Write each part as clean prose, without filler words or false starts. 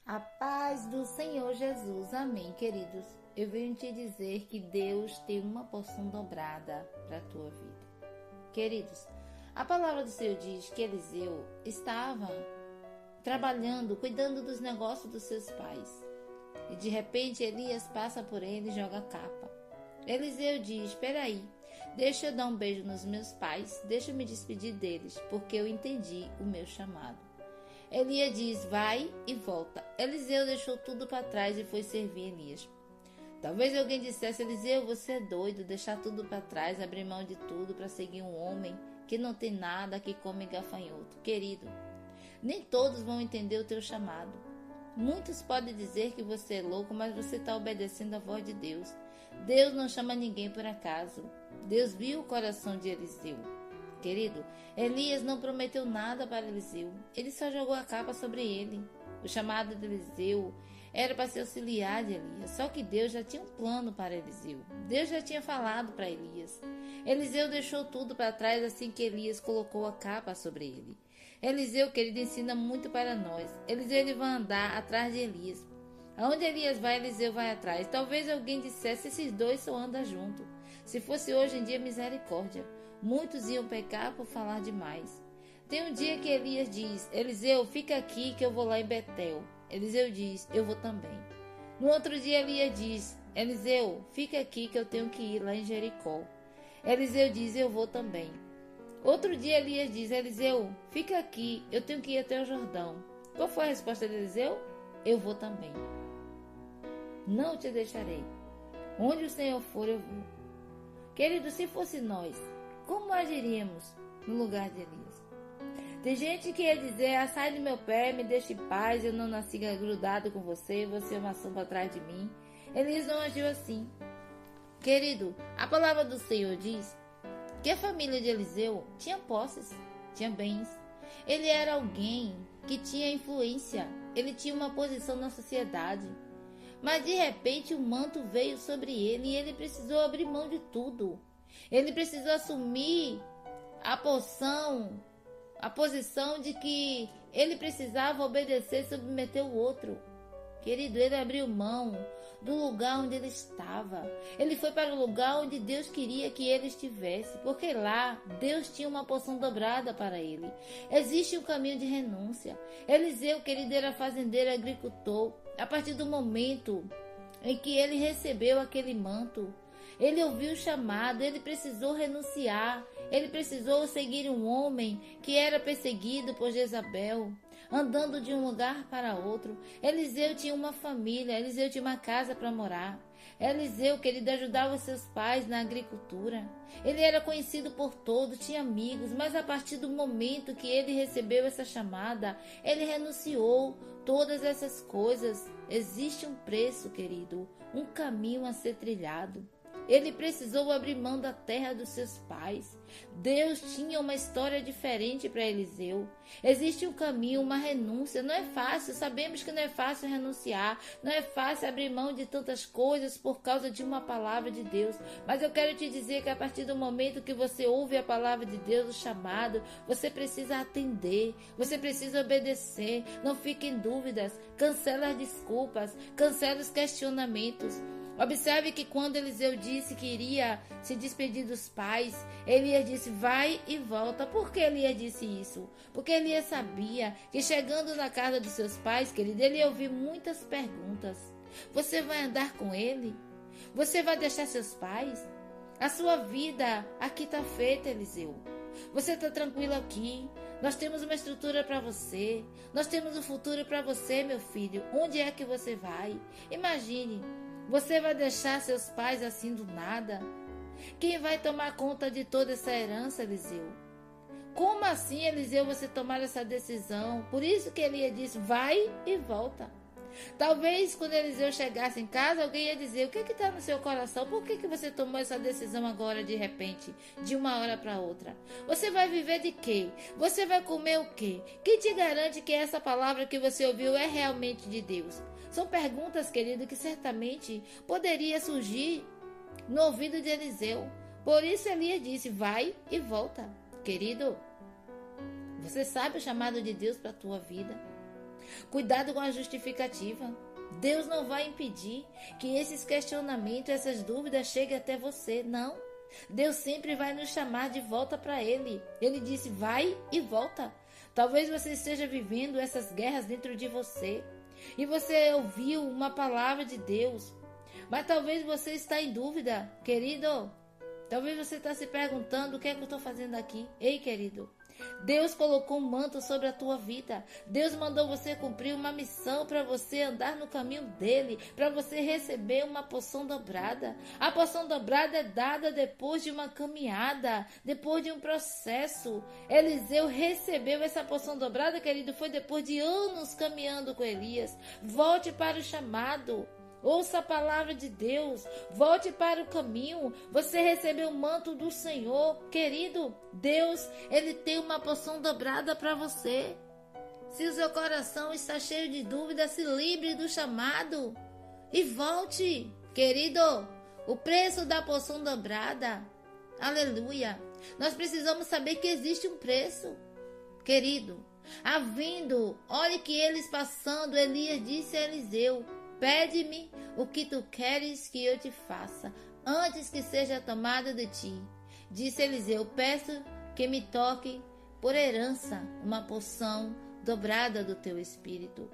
A paz do Senhor Jesus. Amém, queridos. Eu venho te dizer que Deus tem uma porção dobrada para a tua vida. Queridos, a palavra do Senhor diz que Eliseu estava trabalhando, cuidando dos negócios dos seus pais. E de repente Elias passa por ele e joga a capa. Eliseu diz: espera aí, deixa eu dar um beijo nos meus pais, deixa eu me despedir deles, porque eu entendi o meu chamado. Elias diz: vai e volta. Eliseu deixou tudo para trás e foi servir Elias. Talvez alguém dissesse: Eliseu, você é doido, deixar tudo para trás, abrir mão de tudo para seguir um homem que não tem nada, que come gafanhoto. Querido, nem todos vão entender o teu chamado. Muitos podem dizer que você é louco, mas você está obedecendo a voz de Deus. Deus não chama ninguém por acaso. Deus viu o coração de Eliseu. Querido, Elias não prometeu nada para Eliseu. Ele só jogou a capa sobre ele. O chamado de Eliseu era para se auxiliar de Elias. Só que Deus já tinha um plano para Eliseu. Deus já tinha falado para Elias. Eliseu deixou tudo para trás assim que Elias colocou a capa sobre ele. Eliseu, querido, ensina muito para nós. Eliseu ele vai andar atrás de Elias. Aonde Elias vai, Eliseu vai atrás. Talvez alguém dissesse: esses dois só andam juntos. Se fosse hoje em dia, misericórdia. Muitos iam pecar por falar demais. Tem um dia que Elias diz: Eliseu, fica aqui que eu vou lá em Betel. Eliseu diz: eu vou também. No outro dia Elias diz: Eliseu, fica aqui que eu tenho que ir lá em Jericó. Eliseu diz: eu vou também. Outro dia Elias diz: Eliseu, fica aqui, eu tenho que ir até o Jordão. Qual foi a resposta de Eliseu? Eu vou também. Não te deixarei. Onde o Senhor for, eu vou. Querido, se fosse nós, como agiríamos no lugar de Elias? Tem gente que ia dizer: sai do meu pé, me deixe em paz, eu não nasci grudado com você, você é uma sombra atrás de mim. Elias não agiu assim. Querido, a palavra do Senhor diz que a família de Eliseu tinha posses, tinha bens. Ele era alguém que tinha influência, ele tinha uma posição na sociedade. Mas de repente o manto veio sobre ele e ele precisou abrir mão de tudo. Ele precisou assumir a posição de que ele precisava obedecer e submeter o outro. Querido, ele abriu mão do lugar onde ele estava. Ele foi para o lugar onde Deus queria que ele estivesse, porque lá Deus tinha uma porção dobrada para ele. Existe um caminho de renúncia. Eliseu, querido, era fazendeiro, agricultor. A partir do momento em que ele recebeu aquele manto, ele ouviu o chamado, ele precisou renunciar, ele precisou seguir um homem que era perseguido por Jezabel, andando de um lugar para outro. Eliseu tinha uma família, Eliseu tinha uma casa para morar. Eliseu, querido, ajudava seus pais na agricultura. Ele era conhecido por todos, tinha amigos, mas a partir do momento que ele recebeu essa chamada, ele renunciou todas essas coisas. Existe um preço, querido, um caminho a ser trilhado. Ele precisou abrir mão da terra dos seus pais. Deus tinha uma história diferente para Eliseu. Existe um caminho, uma renúncia. Não é fácil, sabemos que não é fácil renunciar. Não é fácil abrir mão de tantas coisas por causa de uma palavra de Deus. Mas eu quero te dizer que a partir do momento que você ouve a palavra de Deus, o chamado, você precisa atender. Você precisa obedecer. Não fique em dúvidas. Cancela as desculpas. Cancela os questionamentos. Observe que quando Eliseu disse que iria se despedir dos pais, Elias disse: vai e volta. Por que Elias disse isso? Porque Elias sabia que chegando na casa dos seus pais, querido, ele ia ouvir muitas perguntas. Você vai andar com ele? Você vai deixar seus pais? A sua vida aqui está feita, Eliseu. Você está tranquilo aqui? Nós temos uma estrutura para você. Nós temos um futuro para você, meu filho. Onde é que você vai? Imagine. Você vai deixar seus pais assim do nada? Quem vai tomar conta de toda essa herança, Eliseu? Como assim, Eliseu, você tomar essa decisão? Por isso que Elias disse: vai e volta. Talvez quando Eliseu chegasse em casa, alguém ia dizer: o que está no seu coração? Por que você tomou essa decisão agora de repente, de uma hora para outra? Você vai viver de quê? Você vai comer o quê? Quem te garante que essa palavra que você ouviu é realmente de Deus? São perguntas, querido, que certamente poderia surgir no ouvido de Eliseu. Por isso Elias disse: vai e volta. Querido, você sabe o chamado de Deus para a tua vida? Cuidado com a justificativa. Deus não vai impedir que esses questionamentos, essas dúvidas cheguem até você, não. Deus sempre vai nos chamar de volta para Ele. Ele disse, vai e volta. Talvez você esteja vivendo essas guerras dentro de você e você ouviu uma palavra de Deus, mas talvez você está em dúvida, querido. Talvez você está se perguntando o que é que eu estou fazendo aqui. Ei, querido, Deus colocou um manto sobre a tua vida. Deus mandou você cumprir uma missão para você andar no caminho dele, para você receber uma porção dobrada. A porção dobrada é dada depois de uma caminhada, depois de um processo. Eliseu recebeu essa porção dobrada, querido, foi depois de anos caminhando com Elias. Volte para o chamado. Ouça a palavra de Deus, volte para o caminho. Você recebeu o manto do Senhor, querido. Deus, Ele tem uma porção dobrada para você. Se o seu coração está cheio de dúvidas, se livre do chamado e volte, querido. O preço da porção dobrada, aleluia. Nós precisamos saber que existe um preço, querido. Olhe que eles passando, Elias disse a Eliseu, pede-me o que tu queres que eu te faça, antes que seja tomado de ti. Disse Eliseu, peço que me toque por herança uma porção dobrada do teu espírito.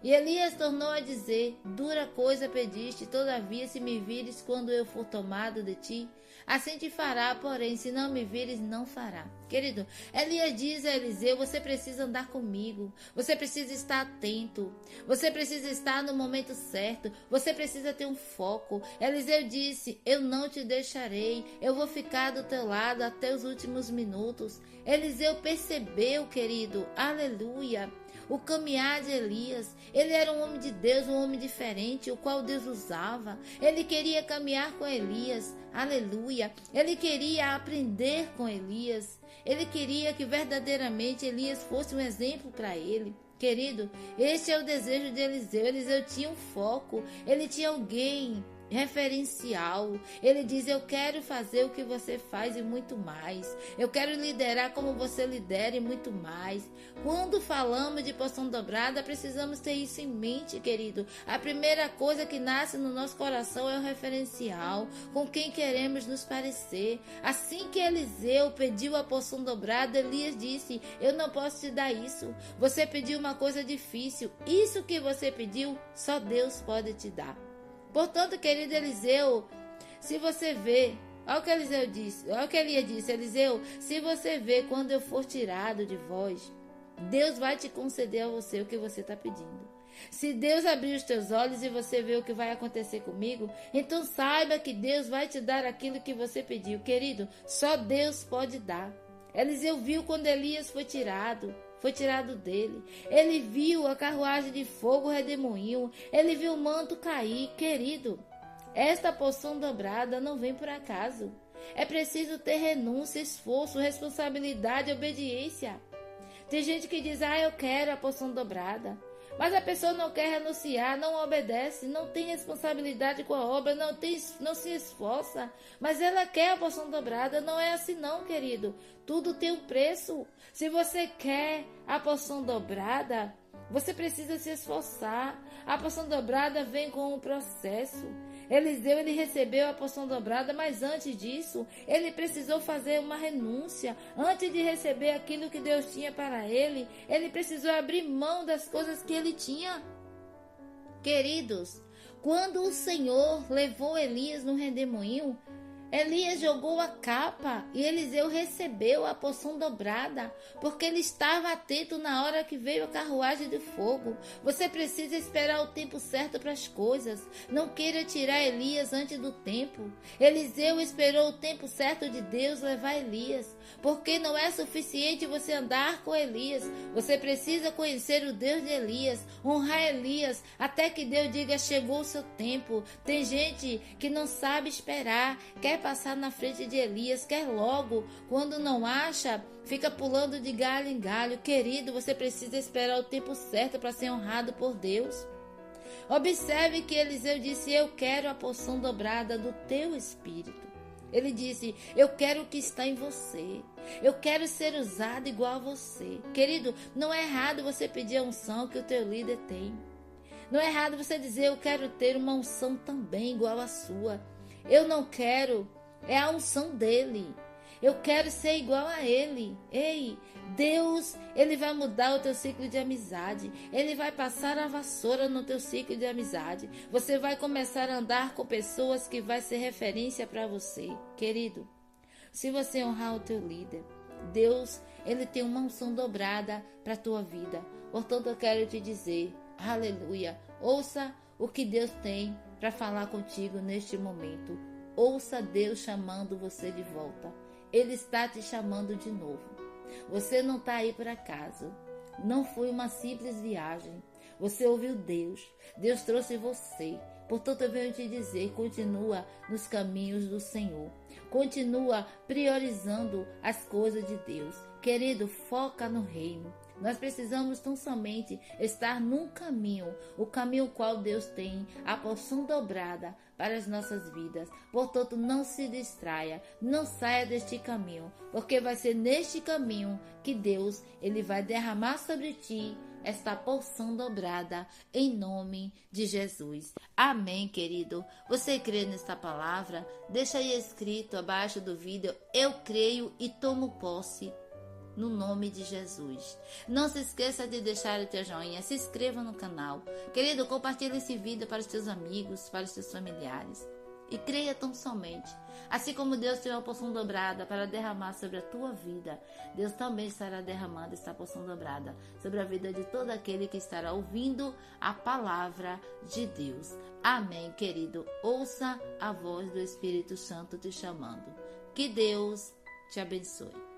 E Elias tornou a dizer, dura coisa pediste, todavia se me vires quando eu for tomado de ti, assim te fará, porém se não me vires, não fará. Querido, Elias diz a Eliseu, você precisa andar comigo, você precisa estar atento, você precisa estar no momento certo, você precisa ter um foco. Eliseu disse, eu não te deixarei, eu vou ficar do teu lado até os últimos minutos. Eliseu percebeu, querido, aleluia, o caminhar de Elias. Ele era um homem de Deus, um homem diferente, o qual Deus usava. Ele queria caminhar com Elias, aleluia. Ele queria aprender com Elias. Ele queria que verdadeiramente Elias fosse um exemplo para ele. Querido, este é o desejo de Eliseu. Eliseu tinha um foco, ele tinha alguém referencial. Ele diz, eu quero fazer o que você faz e muito mais. Eu quero liderar como você lidera e muito mais. Quando falamos de porção dobrada, precisamos ter isso em mente, querido. A primeira coisa que nasce no nosso coração é o referencial, com quem queremos nos parecer. Assim que Eliseu pediu a porção dobrada, Elias disse, eu não posso te dar isso. Você pediu uma coisa difícil. Isso que você pediu, só Deus pode te dar. Portanto, querido Eliseu, se você vê, olha o que Eliseu disse, olha o que Elias disse, Eliseu, se você vê quando eu for tirado de vós, Deus vai te conceder a você o que você está pedindo. Se Deus abrir os teus olhos e você vê o que vai acontecer comigo, então saiba que Deus vai te dar aquilo que você pediu. Querido, só Deus pode dar. Eliseu viu quando Elias foi tirado dele. Ele viu a carruagem de fogo redemoinho. Ele viu o manto cair. Querido, esta porção dobrada não vem por acaso. É preciso ter renúncia, esforço, responsabilidade, obediência. Tem gente que diz, eu quero a porção dobrada. Mas a pessoa não quer renunciar, não obedece, não tem responsabilidade com a obra, não se esforça. Mas ela quer a porção dobrada. Não é assim não, querido. Tudo tem um preço. Se você quer a porção dobrada, você precisa se esforçar. A porção dobrada vem com um processo. Eliseu, ele recebeu a porção dobrada, mas antes disso, ele precisou fazer uma renúncia. Antes de receber aquilo que Deus tinha para ele, ele precisou abrir mão das coisas que ele tinha. Queridos, quando o Senhor levou Elias no redemoinho, Elias jogou a capa e Eliseu recebeu a porção dobrada, porque ele estava atento na hora que veio a carruagem de fogo. Você precisa esperar o tempo certo para as coisas. Não queira tirar Elias antes do tempo. Eliseu esperou o tempo certo de Deus levar Elias, porque não é suficiente você andar com Elias. Você precisa conhecer o Deus de Elias, honrar Elias, até que Deus diga, chegou o seu tempo. Tem gente que não sabe esperar, quer passar na frente de Elias, quer logo, quando não acha, fica pulando de galho em galho. Querido, você precisa esperar o tempo certo para ser honrado por Deus. Observe que Eliseu disse, eu quero a porção dobrada do teu espírito. Ele disse: eu quero o que está em você. Eu quero ser usado igual a você. Querido, não é errado você pedir a unção que o teu líder tem. Não é errado você dizer: eu quero ter uma unção também igual a sua. Eu não quero, é a unção dele. Eu quero ser igual a ele. Ei, Deus, ele vai mudar o teu ciclo de amizade. Ele vai passar a vassoura no teu ciclo de amizade. Você vai começar a andar com pessoas que vai ser referência para você. Querido, se você honrar o teu líder, Deus, ele tem uma unção dobrada para a tua vida. Portanto, eu quero te dizer, aleluia, ouça o que Deus tem para falar contigo neste momento. Ouça Deus chamando você de volta. Ele está te chamando de novo. Você não está aí por acaso. Não foi uma simples viagem. Você ouviu Deus. Deus trouxe você. Portanto, eu venho te dizer, continua nos caminhos do Senhor. Continua priorizando as coisas de Deus. Querido, foca no reino. Nós precisamos tão somente estar num caminho, o caminho qual Deus tem, a porção dobrada para as nossas vidas. Portanto, não se distraia, não saia deste caminho, porque vai ser neste caminho que Deus ele vai derramar sobre ti esta porção dobrada em nome de Jesus. Amém, querido. Você crê nesta palavra? Deixa aí escrito abaixo do vídeo: eu creio e tomo posse. No nome de Jesus. Não se esqueça de deixar o teu joinha, se inscreva no canal. Querido, compartilhe esse vídeo para os teus amigos, para os teus familiares. E creia tão somente. Assim como Deus tem uma porção dobrada para derramar sobre a tua vida, Deus também estará derramando esta porção dobrada sobre a vida de todo aquele que estará ouvindo a palavra de Deus. Amém, querido. Ouça a voz do Espírito Santo te chamando. Que Deus te abençoe.